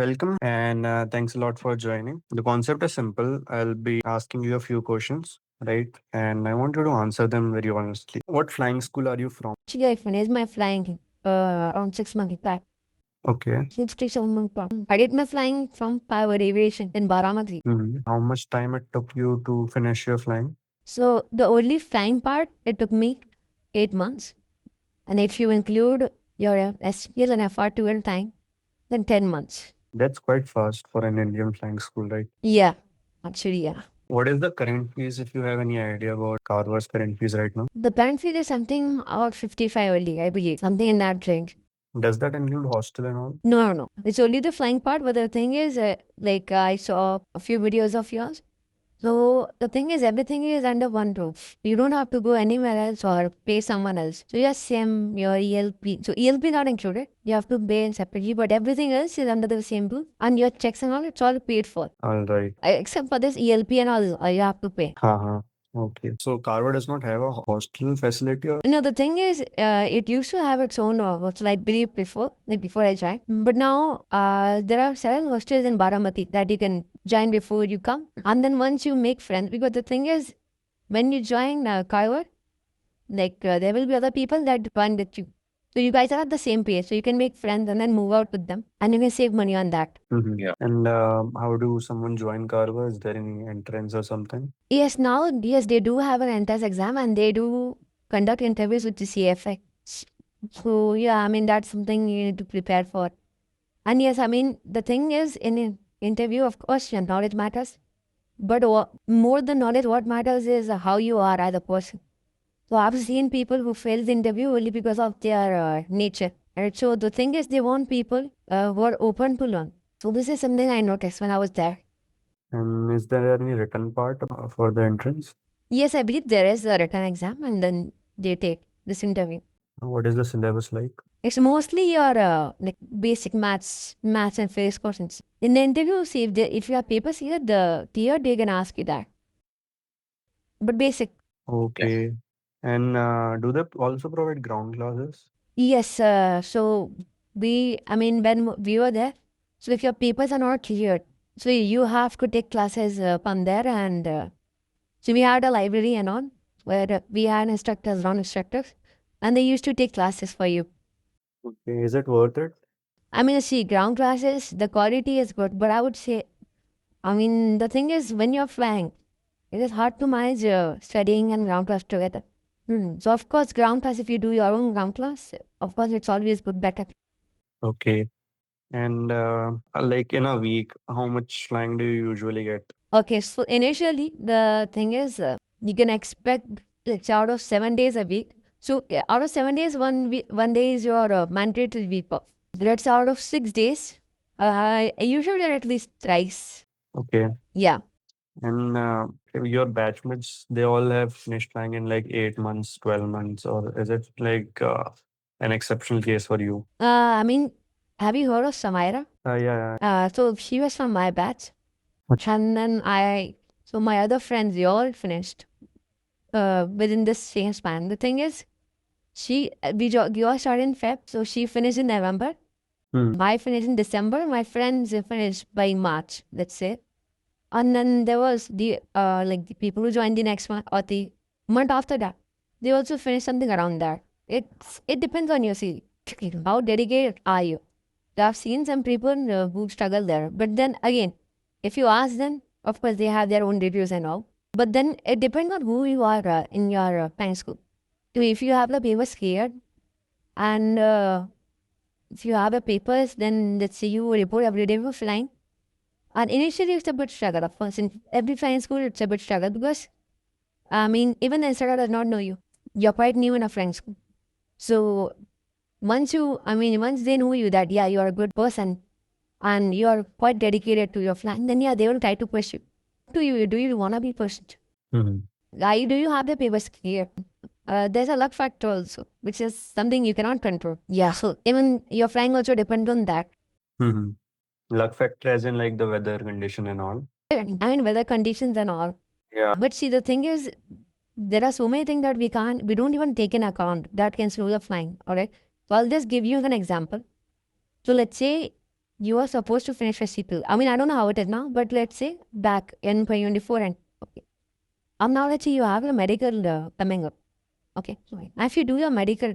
Welcome and thanks a lot for joining. The concept is simple. I'll be asking you a few questions, right? And I want you to answer them very honestly. What flying school are you from? Actually, I finished my flying around 6 months back. Okay. 6 to 7 months back. I did my flying from Power Aviation in Baramati. How much time it took you to finish your flying? So the only flying part, it took me 8 months. And if you include your SPL and FR2 time, then 10 months. That's quite fast for an Indian flying school, right? Yeah, actually, yeah. What is the current fees if you have any idea about Carver's current fees right now? The parent fee is something about 55 only, I believe. Something in that range. Does that include hostel and all? No, no, no. It's only the flying part, but the thing is, I saw a few videos of yours. So the thing is, everything is under one roof. You don't have to go anywhere else or pay someone else. So your SIM, your ELP. So ELP not included. You have to pay separately, but everything else is under the same roof. And your checks and all, it's all paid for. All right. Except for this ELP and all, you have to pay. Uh-huh. Okay. So Carver does not have a hostel facility or? No, the thing is, it used to have its own hostel, I believe, before I joined. But now, there are several hostels in Baramati that you can join before you come. And then once you make friends, because the thing is, when you join Carver, there will be other people that join with you. So you guys are at the same pace. So you can make friends and then move out with them. And you can save money on that. Yeah. And how do someone join Carver? Is there any entrance or something? Yes, now, yes, they do have an entrance exam and they do conduct interviews with the CFI. So, yeah, I mean, that's something you need to prepare for. And yes, I mean, the thing is, in an interview, of course, your knowledge matters. But more than knowledge, what matters is how you are as a person. So, I've seen people who fail the interview only because of their nature. Right? So, the thing is, they want people who are open to learn. So, this is something I noticed when I was there. And is there any written part for the entrance? Yes, I believe there is a written exam and then they take this interview. What is the syllabus like? It's mostly your basic maths and physics questions. In the interview, see if you have papers here, they can ask you that. But basic, Okay. And do they also provide ground classes? yes. So when we were there, so if your papers are not cleared, so you have to take classes from there, and so we had a library and on where we had instructors, non-instructors, and they used to take classes for you. Okay. Is it worth it? I mean, see, ground classes, the quality is good, but I would say, I mean, the thing is, when you're flying, it is hard to manage studying and ground class together. So, of course, ground class, if you do your own ground class, of course, it's always good, better. Okay. And like in a week, how much flying do you usually get? Okay, so initially, the thing is, you can expect like out of 7 days a week. So, out of 7 days, one day is your mandatory week off. That's out of 6 days. I usually get at least thrice. Okay. Yeah. And your batchmates, they all have finished flying in like 8 months, 12 months, or is it like an exceptional case for you? I mean, have you heard of Samaira? Yeah. So she was from my batch. What? And then so my other friends, they all finished within this same span. The thing is, we all started in Feb, so she finished in November. I finished in December. My friends finished by March, let's say. And then there was the people who joined the next month or the month after that. They also finished something around that. It depends on your see how dedicated are you. I've seen some people who struggle there, but then again, if you ask them, of course they have their own reviews and all. But then it depends on who you are in your flying school. So if you have the papers cleared, and if you have the papers, then let's say you report every day for flying. And initially, it's a bit struggle. Of course, in every flying school, it's a bit struggle because, I mean, even the instructor does not know you. You're quite new in a flying school. So once they know you that, yeah, you're a good person and you're quite dedicated to your flying, then yeah, they will try to push you. Do you want to be pushed? Do you have the papers clear? There's a luck factor also, which is something you cannot control. Yeah, so even your flying also depends on that. Luck factor as in like the weather condition and all. I mean, weather conditions and all. Yeah. But see, the thing is, there are so many things that we don't even take in account that can slow the flying. All right. So I'll just give you an example. So let's say you are supposed to finish with CPL. I mean, I don't know how it is now, but let's say back in 2024 and okay. Now let's say you have a medical coming up. Okay. Fine. Now if you do your medical,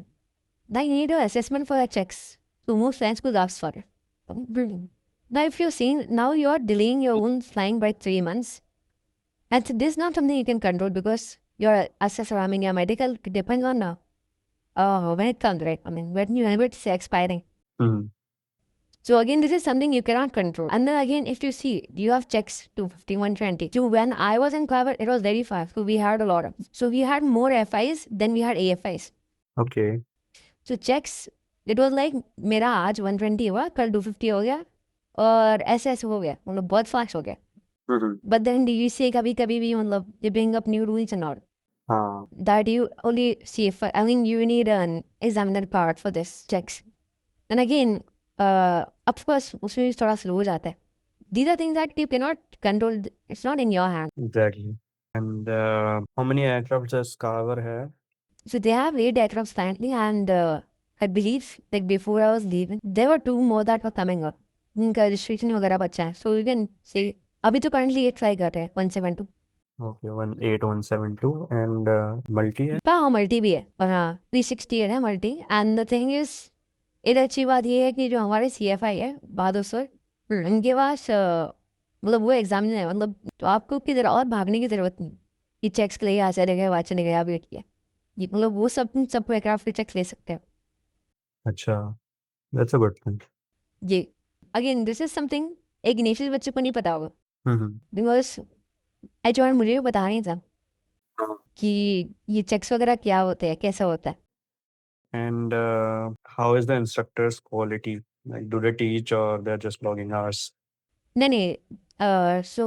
then you need an assessment for the checks. So most flying schools ask for it. Brilliant. Now if you're saying now you're delaying your own flying by 3 months, and this is not something you can control because your assessor, I mean your medical depends on when it comes, right? I mean when you have it say expiring. Mhm. So again, this is something you cannot control. And then again, if you see, you have checks 250, 120. So when I was in Clover, it was very fast. So we had a lot of. So we had more FIs than we had AFIs. Okay. So checks, it was like मेरा आज 120 हुआ, कल 250 हो गया, और SS हो गया, मतलब बहुत फास्ट हो गया. Mhm. But then DGCA कभी कभी भी मतलब they bring up new rules and all. हाँ. That you only see if I mean you need an examiner part for this checks. And again, of course, उसमें भी थोड़ा slow हो जाता है. These are things that you cannot control. It's not in your hand. Exactly. And how many aircraft does Carver have? So they have 8 aircrafts currently, and I believe like before I was leaving, there were 2 more that were coming up. उनका registration वगैरह बचा है. So you can say अभी तो currently 8 fly कर रहे हैं 172. Okay, 18172 and multi है. हाँ मल्टी भी है और हाँ 360 है multi. And the thing is एक अच्छी बात ये है कि जो हमारे CFI है बहादुर सर, उनके पास मतलब वो एग्जाम नहीं है, मतलब तो आपको किधर और भागने की जरूरत नहीं कि चेक्स के लिए यहाँ चले गए वहाँ चले गए आप वेट किया. ये मतलब वो सब एयरक्राफ्ट के चेक्स ले सकते हैं. अच्छा, that's a good thing. ये अगेन दिस इज समथिंग एक नेशनल बच्चे को नहीं पता होगा हम्म. बिकॉज HR मुझे भी बता नहीं था कि ये चेक्स वगैरह क्या होते हैं कैसा होता है. And how is the instructor's quality? Like, do they teach or they're just logging hours? नहीं सो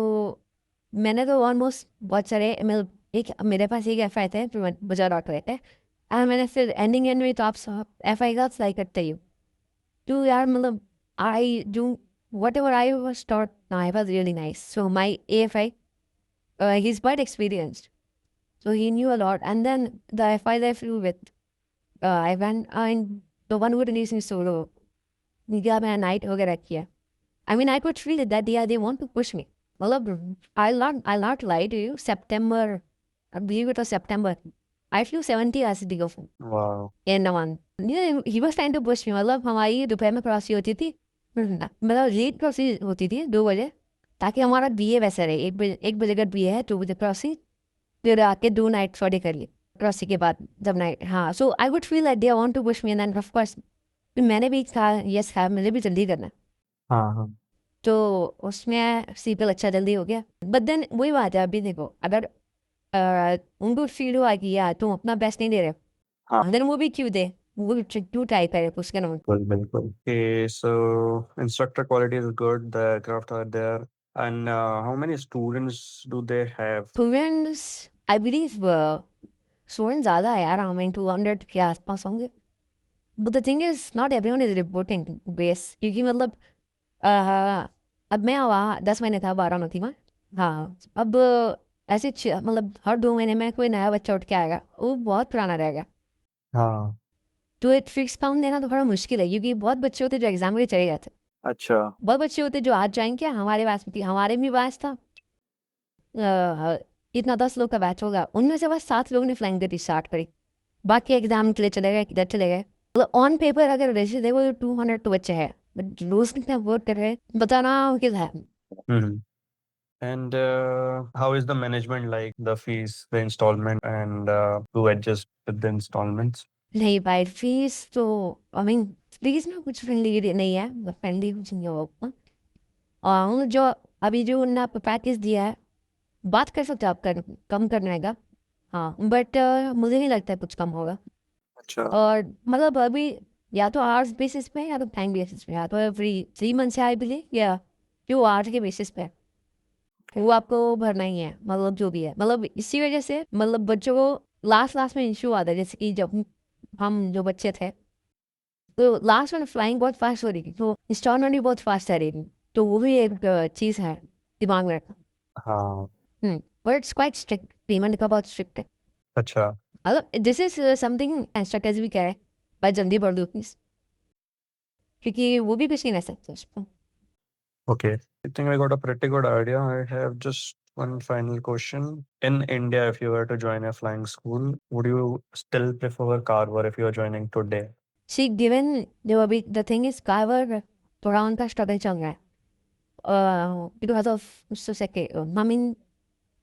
मैंने तो ऑलमोस्ट बहुत सारे मतलब एक मेरे पास एक FI थे फिर बजा डॉट रहे थे एंड मैंने फिर एंडिंग एंड में तो आप FI का सिलाई करते ही तो यार मतलब I do what ever I was taught I was really nice. So my AFI he is quite experienced so he knew a lot. And then the FI that I flew with, I went the one who released me solo. मैं night वगैरह किया. I mean, I could feel it that they want to push me. Well, I'll not lie to you. September, I believe it was September. I flew 70 hours to go Wow. in a month. Yeah, he was trying to push me. मतलब हमारी दोपहर में क्रॉसी होती थी, मतलब late क्रॉसी होती थी 2 बजे ताकि हमारा BA वैसा रहे. 1 बजे का BA है 2 बजे क्रॉसी, फिर आके 2 नाइट सॉरी करिए क्रॉसी के बाद जब नाइट. हाँ so I would feel that they want to push me and of course मैंने भी कहा यस कहा मुझे भी जल्दी करना है. हाँ. तो उसमें CPL अच्छा जल्दी हो गया. बट देन वही बात है अभी देखो अगर उनको फील हुआ कि यार तुम अपना बेस्ट नहीं दे रहे हाँ. देन वो भी क्यों दे वो भी क्यों ट्राई करे उसके नाम. बिल्कुल. Okay, so instructor quality is good. The aircraft are there. And how many students do they have? Students I believe student ज़्यादा है यार. आई मीन 200 के आसपास होंगे. But the thing is not everyone is reporting base क्योंकि मतलब अब मैं वहाँ 10 महीने था 12 में थी मैं. हाँ अब ऐसे मतलब हर 2 महीने में कोई नया बच्चा उठ के आएगा वो बहुत पुराना रहेगा. हाँ. तो एक फिक्स पाउंड देना तो थोड़ा मुश्किल है क्योंकि बहुत बच्चे होते जो एग्जाम के चले जाते. अच्छा. बहुत बच्चे होते जो आज जाएंगे हमारे पास में थी हमारे भी पास था इतना 10 लोग का बैच होगा उनमें से बस 7 लोगों ने फ्लाइंग करनी स्टार्ट करी. बाकी एग्जाम के लिए चले गए किधर चले गए. मतलब ऑन पेपर अगर रजिस्टर देखो 200 तो बच्चे हैं बट रोज कितना वर्क कर रहे हैं बताना किस है. Mm-hmm. And how is the management like? The fees, the installment, and to adjust with the installments? नहीं भाई फीस तो आई मीन फीस में कुछ फ्रेंडली नहीं है फ्रेंडली कुछ नहीं होगा. और जो अभी जो उन्होंने आपको पैकेज दिया है बात कर सकते हो आप कम करने का. हाँ बट मुझे नहीं लगता है कुछ कम होगा. अच्छा. और मतलब अभी या तो आवर्स बेसिस पे या तो टाइम बेसिस पे या तो एवरी 3 मंथ से आई बिलीव या जो आवर्स के बेसिस पे वो आपको भरना ही है. मतलब जो भी है मतलब इसी वजह से मतलब बच्चों को लास्ट में इशू आता है जैसे कि जब हम जो बच्चे थे तो लास्ट में फ्लाइंग बहुत फास्ट हो रही थी तो इंस्टॉलमेंट भी बहुत फास्ट आ रही थी. तो वो भी एक चीज़ है दिमाग में रखना. हाँ. But it's quite strict payment का बहुत स्ट्रिक्ट है. अच्छा. मतलब दिस इज समथिंग इंस्ट्रक्टर्स भी कह रहे हैं भाई जल्दी भर दो प्लीज क्योंकि वो भी कुछ नहीं रह सकते उस पर. Okay. I think I got a pretty good idea. I have just one final question. In India, if you were to join a flying school, would you still prefer Carver if you are joining today? See, given the thing is, Carver थोड़ा उनका struggle चल रहा है. Because of I mean,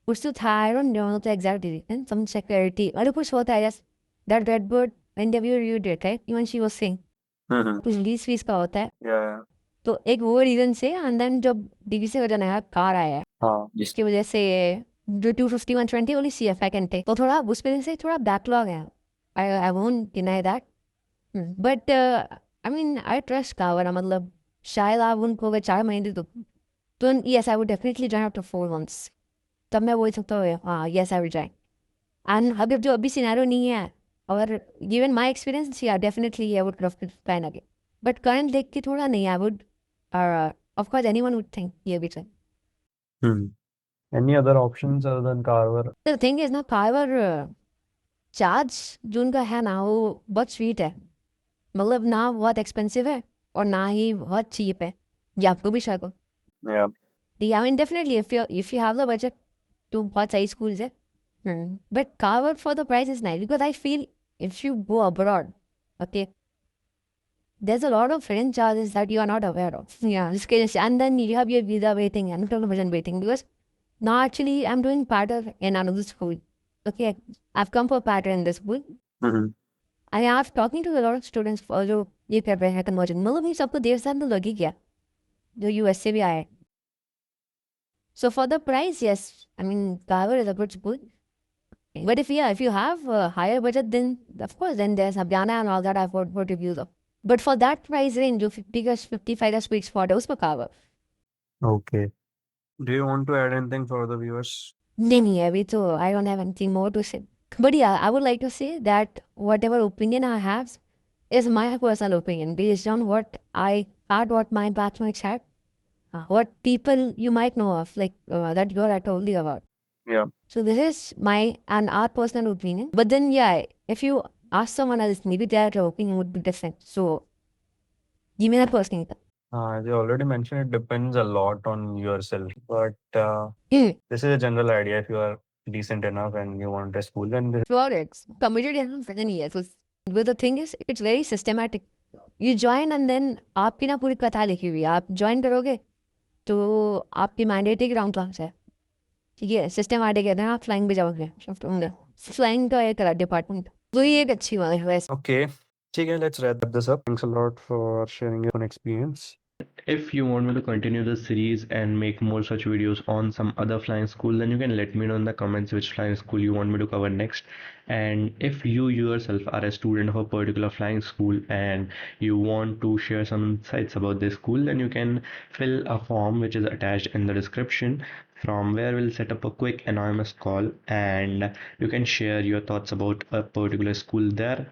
उससे था, I don't know the exact reason, some security. और कुछ होता है, yes, that Redbird interview you did, right? Even she was saying, कुछ लीज फीस का होता है. Yeah. तो एक वो रीजन से, एंड देन जब डीवीसी का जो नया कार आया है, हाँ. जिसकी वजह से जो 250 120 ओनली CFI कैन टेक, तो थोड़ा उस वजह से थोड़ा बैकलॉग है. I won't deny that, but I mean I trust कावर. मतलब शायद आप उनको अगर 4 महीने तो yes I would definitely join after 4 months. तब मैं बोल सकता हूँ हाँ yes I will join. And अभी जो अभी सिनेरियो नहीं है, और गिवन माई एक्सपीरियंस, या definitely I would love to plan again. But current देख के थोड़ा नहीं, I would of course anyone would think ये भी चाहिए. Any other options other than Carver? The thing is ना, Carver चार्ज जो उनका है ना, वो बहुत स्वीट है. मतलब ना बहुत एक्सपेंसिव है और ना ही बहुत चीप है. ये आपको भी शायद. Yeah. I mean, definitely if you have the budget to बहुत सारी schools है. But Carver for the price is nice, because I feel if you go abroad, okay, there's a lot of hidden charges that you are not aware of. Yeah, and then you have your visa waiting and television waiting, because now actually I'm doing pattern in another school. Okay, I've come for pattern in this school. I have talking to a lot of students for जो ये कर रहे हैं conversion. मतलब ये सबको देर साथ तो लगी क्या, जो US से भी आए. So for the price, yes, I mean Carver is a good school. But if you have a higher budget, then of course then there's Abyana and all that I've heard reviews of. But for that price range, जो 50 का 55 का sweet spot है, उसमें Carver. Okay. Do you want to add anything for the viewers? नहीं अभी तो I don't have anything more to say. But yeah, I would like to say that whatever opinion I have is my personal opinion based on what I had, what my batchmates had, what people you might know of, like that girl I told you about. Yeah. So this is my and our personal opinion. But then yeah, if you ask someone else, maybe their opinion would be different. So give me that personal. As you already mentioned, it depends a lot on yourself. But Hmm. this is a general idea. If you are decent enough and you want a school, then this Throughout it's committed in 7 years. But the thing is, it's very systematic. You join and then आपकी ना पूरी कथा लिखी हुई है. आप join करोगे तो आपकी mandatory ground class है. ठीक है, systematic है ना, आप flying भी जाओगे. Flying का एक डिपार्टमेंट, तो ये एक अच्छी बात है वैसे. okay. Okay, let's wrap this up. Thanks a lot for sharing your own experience. If you want me to continue this series and make more such videos on some other flying school, then you can let me know in the comments which flying school you want me to cover next. And if you yourself are a student of a particular flying school and you want to share some insights about this school, then you can fill a form which is attached in the description, from where we'll set up a quick anonymous call and you can share your thoughts about a particular school there.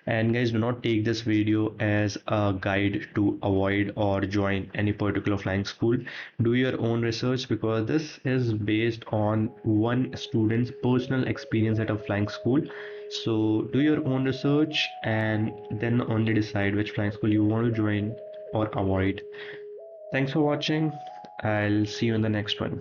And guys, do not take this video as a guide to avoid or join any particular flying school. Do your own research, because this is based on one student's personal experience at a flying school. So do your own research and then only decide which flying school you want to join or avoid. Thanks for watching. I'll see you in the next one.